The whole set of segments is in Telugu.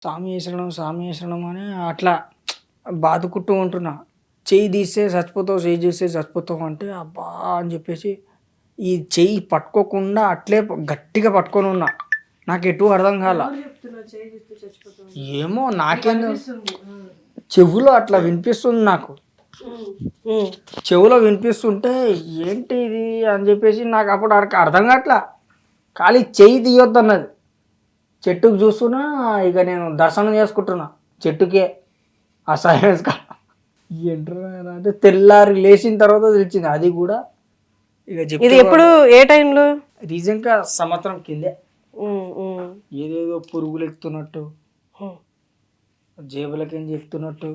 స్వామి శరణం అని అట్లా బాదుకుంటూ ఉంటున్నా. చెయ్యి తీస్తే చచ్చిపోతావు, చెయ్యి తీస్తే చచ్చిపోతావు అంటే అబ్బా అని చెప్పేసి ఈ చెయ్యి పట్టుకోకుండా అట్లే గట్టిగా పట్టుకొని ఉన్నా. నాకు ఎటు అర్థం కాల. ఏమో నాకేం చెవులో అట్లా వినిపిస్తుంది నాకు. చెవులో వినిపిస్తుంటే ఏంటి ఇది అని చెప్పేసి నాకు అప్పుడు అర్థం కావట్లా. ఖాళీ చెయ్యి తీయొద్దు అన్నది. చెట్టుకు చూస్తున్నా, ఇక నేను దర్శనం చేసుకుంటున్నా చెట్టుకే ఆ సైలెన్స్ కా. ఏంటంటే అంటే తెల్లారి లేచిన తర్వాత తెలిసింది అది కూడా. ఇక ఇది ఎప్పుడు ఏ టైంలో? రీసెంట్గా సంవత్సరం కిందే. ఏదేదో పురుగులు ఎక్కుతున్నట్టు, జేబులకేం ఎక్కుతున్నట్టు,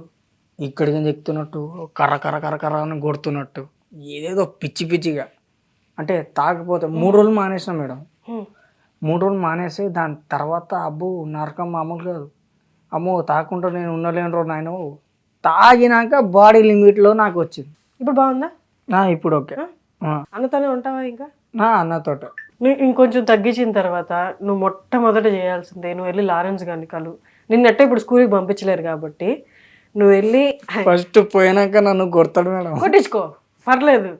ఇక్కడికి ఎక్కుతున్నట్టు, కర్ర కర్ర కర్ర కర్ర అని కొడుతున్నట్టు, ఏదేదో పిచ్చి పిచ్చిగా. అంటే తాగకపోతే 3 రోజులు మానేసిన మేడం. 3 రోజులు మానేసి దాని తర్వాత అబ్బు నరకం మామూలు కాదు. అమ్మో తాగకుండా నేను ఉండలేను రోజు నాయన. తాగినాక బాడీ లిమిట్లో నాకు వచ్చింది. ఇప్పుడు బాగుందా? ఇప్పుడు ఓకే. అన్నతోనే ఉంటావా ఇంకా? అన్నతోట. నువ్వు ఇంకొంచెం తగ్గించిన తర్వాత నువ్వు మొట్టమొదట చేయాల్సిందే, నువ్వు వెళ్ళి లారెన్స్ గారిని కలు. నిన్నట్టే ఇప్పుడు స్కూల్కి పంపించలేరు కాబట్టి నువ్వు వెళ్ళి ఫస్ట్ పోయినాక నన్ను కొడతాడు మేడం. కొట్టించుకో, పర్లేదు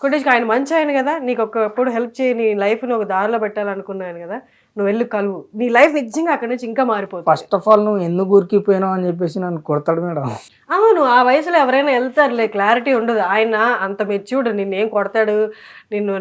కొట్టించుకో. ఆయన మంచి ఆయన కదా, నీకు ఒకప్పుడు హెల్ప్ చేయి, నీ లైఫ్ని ఒక దారిలో పెట్టాలనుకున్నాను కదా, నువ్వు వెళ్ళి కలువు. నీ లైఫ్ నిజంగా అక్కడి నుంచి ఇంకా మారిపోతుంది. ఫస్ట్ ఆఫ్ ఆల్ నువ్వు ఎందుకు ఊరికిపోయినావు అని చెప్పేసి నన్ను కొడతాడు మేడం. అవును, ఆ వయసులో ఎవరైనా వెళ్తారులే, క్లారిటీ ఉండదు. ఆయన అంత మెచ్యూర్డ్, నిన్నేం కొడతాడు, నిన్ను